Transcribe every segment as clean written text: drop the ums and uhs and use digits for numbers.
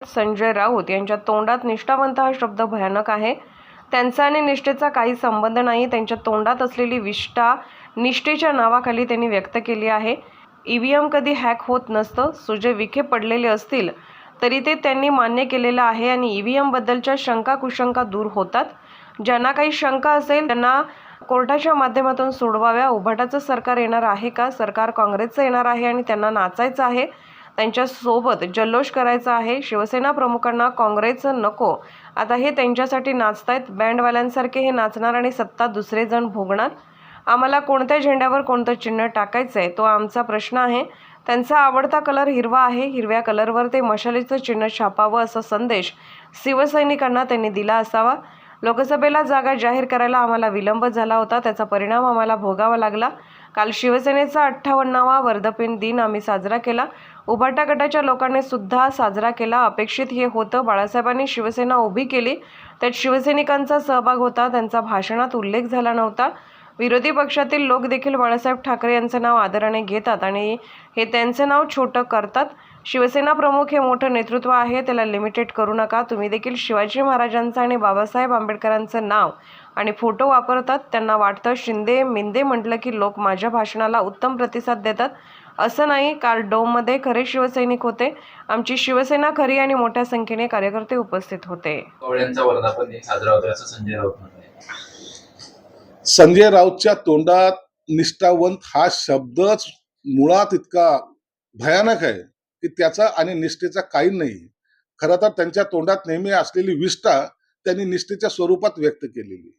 संजय राऊत यांच्या तोंडात निष्ठावंत हा शब्द भयानक आहे. त्यांचा आणि निष्ठेचा काही संबंध नाही. त्यांच्या तोंडात असलेली विष्ठा निष्ठेच्या नावाखाली त्यांनी व्यक्त केली आहे. ईव्हीएम कधी हॅक होत नसतं. सुजय विखे पडलेले असतील तरी ते त्यांनी मान्य केलेलं आहे आणि ईव्हीएम बद्दलच्या शंका कुशंका दूर होतात. ज्यांना काही शंका असेल त्यांना कोर्टाच्या माध्यमातून सोडवाव्या. उभाटाचं सरकार येणार आहे का? सरकार काँग्रेसचं येणार आहे आणि त्यांना नाचायचं आहे, त्यांच्यासोबत जल्लोष करायचा आहे. शिवसेना प्रमुखांना काँग्रेसचं नको, आता हे त्यांच्यासाठी नाचतायत. बँडवाल्यांसारखे हे नाचणार आणि सत्ता दुसरे जण भोगणार. आम्हाला कोणत्या झेंड्यावर कोणतं चिन्ह टाकायचं आहे तो आमचा प्रश्न आहे. त्यांचा आवडता कलर हिरवा आहे. हिरव्या कलरवर ते मशालीचं चिन्ह छापावं असा संदेश शिवसैनिकांना त्यांनी दिला असावा. लोकसभेला जागा जाहीर करायला आम्हाला विलंब झाला होता, त्याचा परिणाम आम्हाला भोगावा लागला. काल शिवसेनेचा 58वा वर्धापन दिन आम्ही साजरा केला. उभाटा गटाच्या लोकांनी सुद्धा साजरा केला. अपेक्षित हे होतं. बाळासाहेबांनी शिवसेना उभी केली, त्यात शिवसैनिकांचा सहभाग होता. त्यांचा भाषणात उल्लेख झाला नव्हता. विरोधी पक्षातील लोक देखील बाळासाहेब ठाकरे यांचं नाव आदराने घेतात आणि हे त्यांचं नाव छोटं करतात. शिवसेना प्रमुख हे मोठं नेतृत्व आहे, त्याला लिमिटेड करू नका. तुम्ही देखील शिवाजी महाराजांचं आणि बाबासाहेब आंबेडकरांचं नाव आणि फोटो वापरतात. त्यांना वाटतं शिंदे मिंदे म्हटलं की लोक माझ्या भाषणाला उत्तम प्रतिसाद देतात. असं नाही. काल डोममध्ये खरे शिवसैनिक होते. आमची शिवसेना खरी आणि मोठ्या संख्येने कार्यकर्ते उपस्थित होते. वर्धापन दिन साजरा होतोय असं संजय राऊत म्हणाले. संजय राऊतच्या तोंडात निष्ठावंत हा शब्दच मुळात इतका भयानक आहे की त्याचा आणि निष्ठेचा काही नाही. खरं तर त्यांच्या तोंडात नेहमी असलेली विष्ठा त्यांनी निष्ठेच्या स्वरूपात व्यक्त केलेली,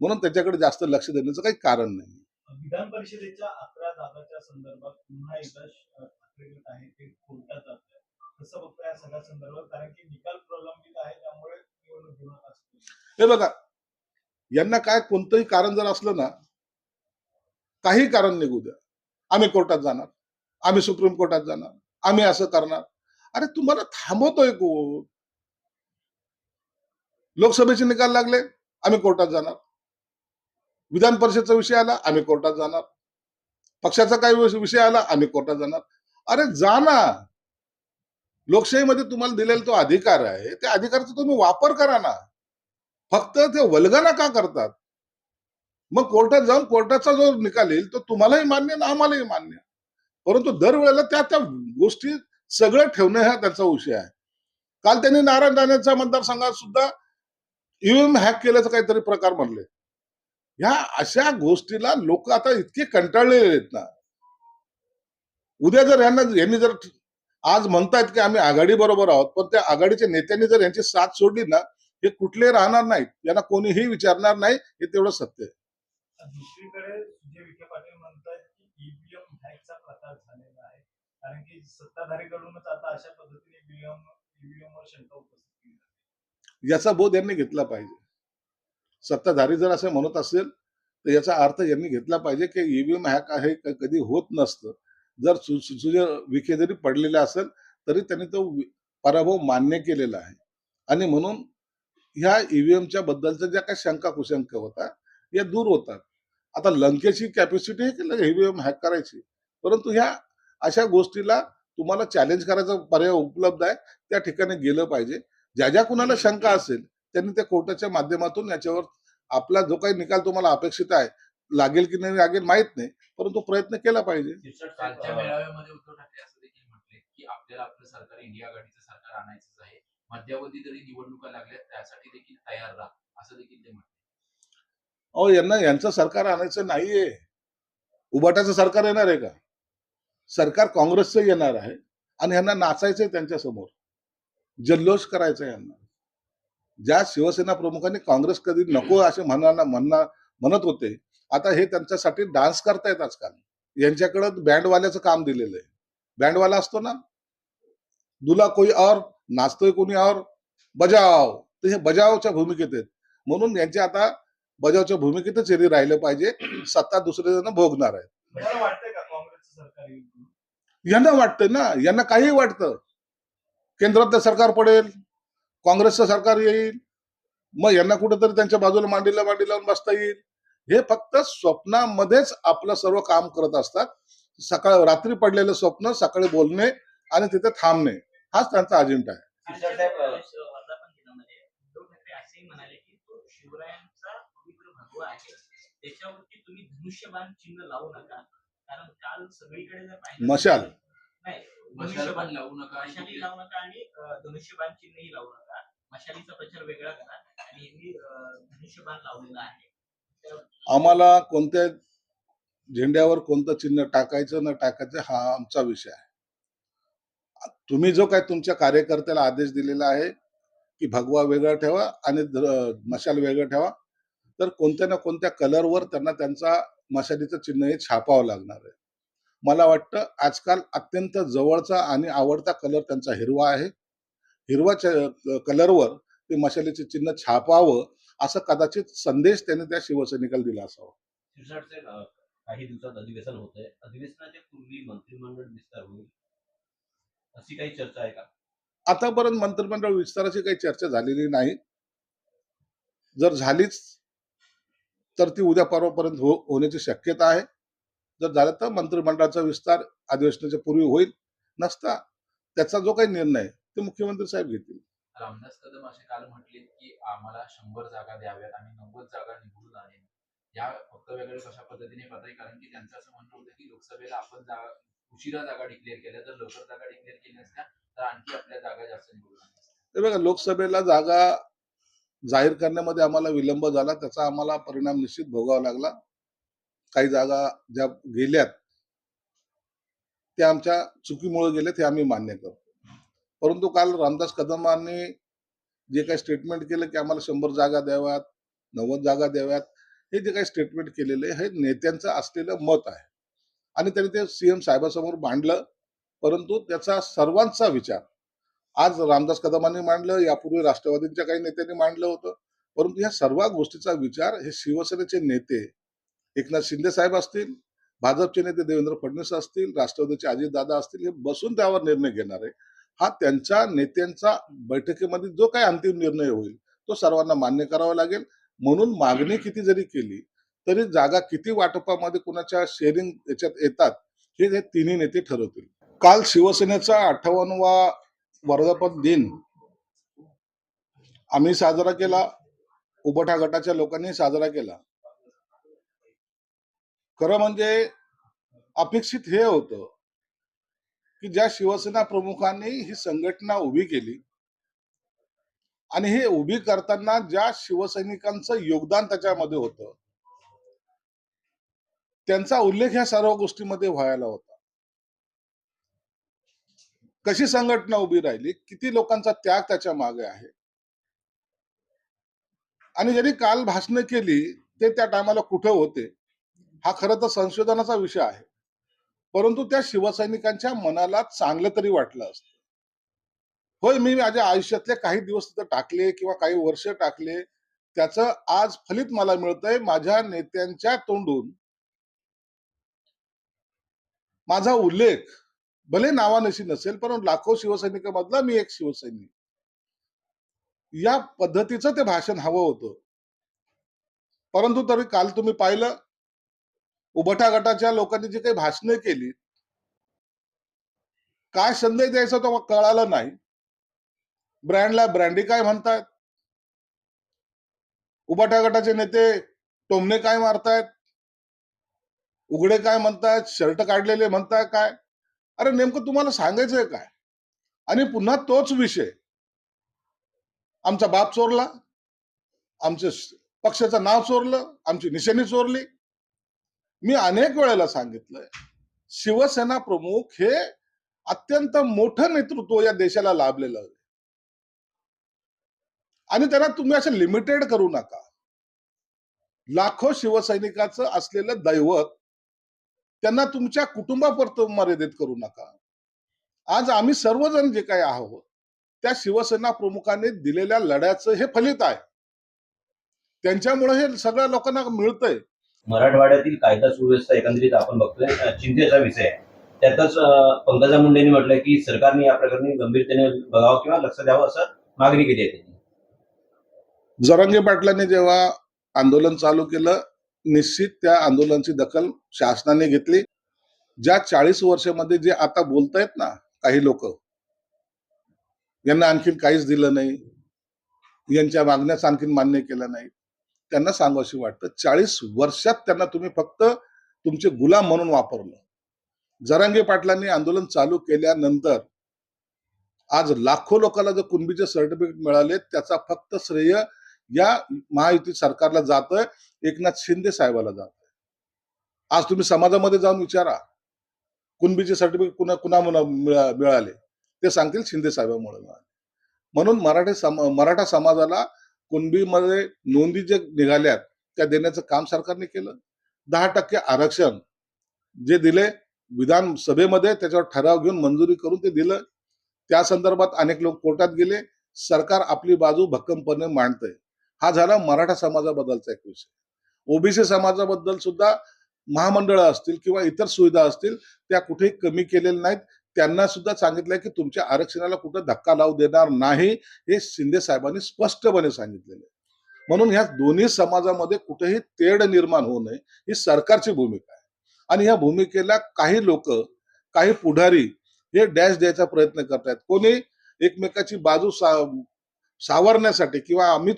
म्हणून त्याच्याकडे जास्त लक्ष देण्याचं काही कारण नाही. विधान परिषदेच्या 11 जागांच्या संदर्भात पुन्हा एकदा ठाकरे गट आहे ते कोर्टात जात आहे. कसं बघताय या सगळ्या संदर्भात, कारण की निकाल प्रलंबित आहे त्यामुळे निवडणूक होणार असते. हे बघा, यांना काय कोणतंही कारण जर असलं ना, काही कारण निघू द्या, आम्ही कोर्टात जाणार, आम्ही सुप्रीम कोर्टात जाणार, आम्ही असं करणार. अरे तुम्हाला थांबवतोय कोण? लोकसभेचे निकाल लागले, आम्ही कोर्टात जाणार. विधान परिषदचा विषय आला, आम्ही कोर्टात जाणार. पक्षाचा काही विषय आला, आम्ही कोर्टात जाणार. अरे जा ना. लोकशाहीमध्ये तुम्हाला दिलेला तो अधिकार आहे, त्या अधिकाराचा तुम्ही वापर करा ना. फक्त ते वल्गना का करतात? मग कोर्टात जाऊन कोर्टाचा जो निकाल येईल तो तुम्हालाही मान्य ना आम्हालाही मान्य, परंतु दरवेळेला त्या गोष्टी सगळं ठेवणं हा त्याचा विषय आहे. काल त्यांनी नारायण राणेच्या मतदारसंघात सुद्धा ईव्हीएम हॅक केल्याचा काहीतरी प्रकार म्हणले. ह्या अशा गोष्टीला लोक आता इतके कंटाळलेले आहेत ना. उद्या जर यांनी जर आज म्हणतायत की आम्ही आघाडी बरोबर आहोत, पण त्या आघाडीच्या नेत्यांनी जर यांची साथ सोडली ना, हे कुठले राहणार नाहीत, यांना कोणीही विचारणार नाही. हे तेवढं सत्य आहे. दुसरीकडे सुजय विखे पाटील म्हणतात की ईव्हीएम हॅकचा प्रकार झालेला आहे, कारण की सत्ताधारीकडूनच आता अशा पद्धतीने ईव्हीएमवर शंका उपस्थित केली जाते. याचा बोध यांनी घेतला पाहिजे. सत्ताधारी जर असं म्हणत असेल तर याचा अर्थ यांनी घेतला पाहिजे की ईव्हीएम हॅक आहे कधी होत नसतं. जर सुजय विखे जरी पडलेला असेल तरी त्यांनी तो पराभव मान्य केलेला आहे आणि म्हणून ह्या ईव्हीएमच्या बद्दलच्या ज्या काही शंका कुशंका होता या दूर होतात. आता लंकेची कॅपॅसिटी आहे की ईव्हीएम हॅक करायची, परंतु ह्या अशा गोष्टीला तुम्हाला चॅलेंज करायचा पर्याय उपलब्ध आहे. त्या ठिकाणी गेलं पाहिजे. ज्या ज्या कुणाला शंका असेल त्यांनी त्या कोर्टाच्या माध्यमातून याच्यावर आपला जो काही निकाल तुम्हाला अपेक्षित आहे, लागेल की नाही लागेल माहित नाही, परंतु प्रयत्न केला पाहिजे. कालच्या मेळाव्यामध्ये उद्धव ठाकरे असं देखील म्हटले की आपल्याला आपलं सरकार इंडिया आघाडीचं सरकार आणायचंच आहे, मध्यावधी जरी निवडणुका लागल्या त्यासाठी देखील तयार राहा असं देखील ते म्हटले. अहो, यांचं सरकार आणायचं नाहीये. उभाटाचं सरकार येणार आहे का? सरकार काँग्रेसचं येणार आहे आणि यांना नाचायचंय, त्यांच्या समोर जल्लोष करायचा यांना. ज्या शिवसेना प्रमुखांनी काँग्रेस कधी नको असे म्हणत होते, आता हे त्यांच्यासाठी डान्स करतायत आजकाल. यांच्याकडे बँडवाल्याचं काम दिलेलं आहे. बँडवाला असतो ना, दुला कोई और, नाचतोय कोणी और, बजाव. तर हे बजावच्या भूमिकेत आहेत, म्हणून यांचे आता बजावच्या भूमिकेतच यांनी राहिलं पाहिजे. सत्ता दुसरे जण भोगणार आहेत. मला वाटतंय का काँग्रेसचं सरकार येईल? यांना वाटतं ना, यांना काही वाटतं. केंद्रातलं सरकार पडेल, काँग्रेसचं सरकार येईल, मग यांना कुठेतरी त्यांच्या बाजूला मांडीला लावून बसता येईल. हे फक्त स्वप्नामध्येच आपलं सर्व काम करत असतात. रात्री पडलेलं स्वप्न सकाळी बोलणे आणि तिथे थांबणे हाच त्यांचा अजेंडा आहे. शिरसाट साहेब वर्धापन दिनामध्ये उद्धव ठाकरे असेही म्हणाले की तो शिवरायांचा पवित्र भगवा आहे, त्याच्यावरती तुम्ही धनुष्यबाण चिन्ह लावू नका, कारण काल सगळीकडे जर पाहिलं मशाल. नाही, मशाल पण लावू नका आणि मशाली लावू नका आणि धनुष्यबाण चिन्हही लावू नका. मशालीचा प्रचार वेगळा करा आणि यांनी धनुष्यबाण लावलेला आहे. आम्हाला कोणत्या झेंड्यावर कोणतं चिन्ह टाकायचं न टाकायचं हा आमचा विषय आहे. तुम्ही जो काय तुमच्या कार्यकर्त्याला आदेश दिलेला आहे की भगवा वेगळा ठेवा आणि मशाल वेगळं ठेवा, तर कोणत्या ना कोणत्या कलरवर त्यांना त्यांचा मशालीचं चिन्ह हे छापावं लागणार आहे. मला वाटतं आजकाल अत्यंत जवळचा आणि आवडता कलर त्यांचा हिरवा आहे. हिरवा कलरवर ते मशालीचे चिन्ह छापावं असा कदाचित संदेश त्यांनी त्या शिवसैनिकाला दिला असावा. शिरसाट साहेब काही दिवसात अधिवेशन होत आहे, अधिवेशनाच्या पूर्वी मंत्रिमंडळ विस्तार होईल अशी काही चर्चा आहे का? आतापर्यंत मंत्रिमंडळ विस्ताराची काही चर्चा झालेली नाही. जर झालीच तर ती उद्या परवापर्यंत होण्याची शक्यता आहे. जर झालं तर मंत्रिमंडळाचा विस्तार अधिवेशनाच्या पूर्वी होईल. नसता त्याचा जो काही निर्णय ते मुख्यमंत्री साहेब घेतील. रामदास कदम असे काल म्हटले की आम्हाला 100 जागा द्याव्यात आणि 90 जागा निवडून आणेल. या वक्तव्याकडे कशा पद्धतीने पाहताय? कारण की त्यांचं असं म्हणणं होतं की लोकसभेला आपण उशिरा जागा डिक्लेअर केल्या, जर लवकर जागा डिक्लेअर केल्या असत्या तर आणखी आपल्या जागा जास्त निवडून आणल्या असत्या. हे बघा, लोकसभेला जागा जाहीर करण्यामध्ये आम्हाला विलंब झाला, त्याचा आम्हाला परिणाम निश्चित भोगावा लागला. काही जागा ज्या गेल्यात त्या आमच्या चुकीमुळे गेल्यात हे आम्ही मान्य करतो. परंतु काल रामदास कदमांनी जे काही स्टेटमेंट केलं की आम्हाला 100 जागा द्याव्यात, 90 जागा द्याव्यात, हे जे काही स्टेटमेंट केलेले हे नेत्यांचं असलेलं मत आहे आणि त्यांनी ते सीएम साहेबांसमोर मांडलं. परंतु त्याचा सर्वांचा विचार आज रामदास कदमांनी मांडलं, यापूर्वी राष्ट्रवादीच्या काही नेत्यांनी मांडलं होतं. परंतु या सर्व गोष्टीचा विचार हे शिवसेनेचे नेते एकनाथ शिंदे साहेब असतील, भाजपचे नेते देवेंद्र फडणवीस असतील, राष्ट्रवादीचे अजितदादा असतील, हे बसून त्यावर निर्णय घेणार आहे. हा त्यांच्या नेत्यांचा बैठकीमध्ये जो काही अंतिम निर्णय होईल तो सर्वांना मान्य करावा लागेल. म्हणून मागणी किती जरी केली तरी जागा किती वाटपामध्ये कुणाच्या शेअरिंग याच्यात येतात हे तिन्ही नेते ठरवतील. काल शिवसेनेचा 58वा वर्धापन दिन आम्ही साजरा केला, उबठा गटाच्या लोकांनी साजरा केला. खरं म्हणजे अपेक्षित हे होतं की ज्या शिवसेना प्रमुखांनी ही संघटना उभी केली आणि हे उभी करताना ज्या शिवसैनिकांचं योगदान त्याच्यामध्ये होतं त्यांचा उल्लेख ह्या सर्व गोष्टीमध्ये व्हायला होता. कशी संघटना उभी राहिली, किती लोकांचा त्याग त्याच्या मागे आहे. आणि ज्यांनी काल भाषणं केली ते त्या टायमाला कुठे होते हा खरं तर संशोधनाचा विषय आहे. परंतु त्या शिवसैनिकांच्या मनाला चांगलं तरी वाटलं असतं. होय, मी माझ्या आयुष्यातले काही दिवस तिथं टाकले किंवा काही वर्ष टाकले, त्याचं आज फलित मला मिळतंय. माझ्या नेत्यांच्या तोंडून माझा उल्लेख भले नावानिशी नसेल परंतु लाखो शिवसैनिकांमधला मी एक शिवसैनिक, या पद्धतीचं ते भाषण हवं होतं. परंतु तरी काल तुम्ही पाहिलं उबठा गटाच्या लोकांनी जी काही भाषणं केली, काय संदेश द्यायचा तो कळालं नाही. ब्रँडला ब्रँडी काय म्हणतायत, उबठा गटाचे नेते टोमणे काय मारतायत, उघडे काय म्हणतायत, शर्ट काढलेले म्हणताय काय. अरे नेमकं तुम्हाला सांगायचंय काय? आणि पुन्हा तोच विषय, आमचा बाप चोरला, आमच्या पक्षाचं नाव चोरलं, आमची निशाणी चोरली. मी अनेक वेळेला सांगितलंय, शिवसेना प्रमुख हे अत्यंत मोठं नेतृत्व या देशाला लाभलेलं आहे आणि त्यांना तुम्ही असं लिमिटेड करू नका. लाखो शिवसैनिकाचं असलेलं दैवत त्यांना तुमच्या कुटुंबापुरतं मर्यादित करू नका. आज आम्ही सर्वजण जे काही आहोत त्या शिवसेना प्रमुखांनी दिलेल्या लढ्याचं हे फलित आहे. त्यांच्यामुळे हे सगळ्या लोकांना मिळतंय. मराठवाड्यातील कायदा सुव्यवस्था एकंदरीत आपण बघतोय चिंतेचा विषय आहे. त्यातच पंकजा मुंडेंनी म्हटलंय की सरकारने या प्रकरणी गंभीरतेने बघावं किंवा लक्ष द्यावं असं मागणी केली आहे त्यांनी. जरांगे पाटलांनी जेव्हा आंदोलन चालू केलं, निश्चित त्या आंदोलनाची दखल शासनाने घेतली. ज्या 40 वर्षामध्ये जे आता बोलतायत ना काही लोक, यांना आणखीन काहीच दिलं नाही, यांच्या मागण्याच आणखीन मान्य केलं नाही, त्यांना सांगावशी वाटतं 40 वर्षात त्यांना तुम्ही फक्त तुमचे गुलाम म्हणून वापरलं. जरांगे पाटलांनी आंदोलन चालू केल्यानंतर आज लाखो लोकांना जर कुणबीचे सर्टिफिकेट मिळाले, त्याचा फक्त श्रेय या महायुती सरकारला जातंय, एकनाथ शिंदे साहेबाला जातंय. आज तुम्ही समाजामध्ये जाऊन विचारा, कुणबीचे सर्टिफिकेट कुणा मिळाले, ते सांगतील शिंदे साहेबांमुळे मिळाले. म्हणून मराठा समाजाला कुणबीमध्ये नोंदी जे निघाल्यात त्या देण्याचं काम सरकारने केलं. 10% आरक्षण जे दिले विधानसभेमध्ये, त्याच्यावर ठराव घेऊन मंजुरी करून ते दिलं. त्या संदर्भात अनेक लोक कोर्टात गेले. सरकार आपली बाजू भक्कमपणे मांडतंय. हा झाला मराठा समाजाबद्दलचा एक विषय. ओबीसी समाजाबद्दल सुद्धा महामंडळ असतील किंवा इतर सुविधा असतील, त्या कुठेही कमी केलेल्या नाहीत. त्यांना सुद्धा सांगितलंय की तुमच्या आरक्षणाला कुठं धक्का लावू देणार नाही, हे शिंदे साहेबांनी स्पष्टपणे सांगितलेलं आहे. म्हणून ह्या दोन्ही समाजामध्ये कुठेही तेढ निर्माण होऊ नये, ही सरकारची भूमिका आहे. आणि ह्या भूमिकेला काही लोक, काही पुढारी हे डॅश द्यायचा प्रयत्न करतायत. कोणी एकमेकाची बाजू सावरण्यासाठी किंवा आम्ही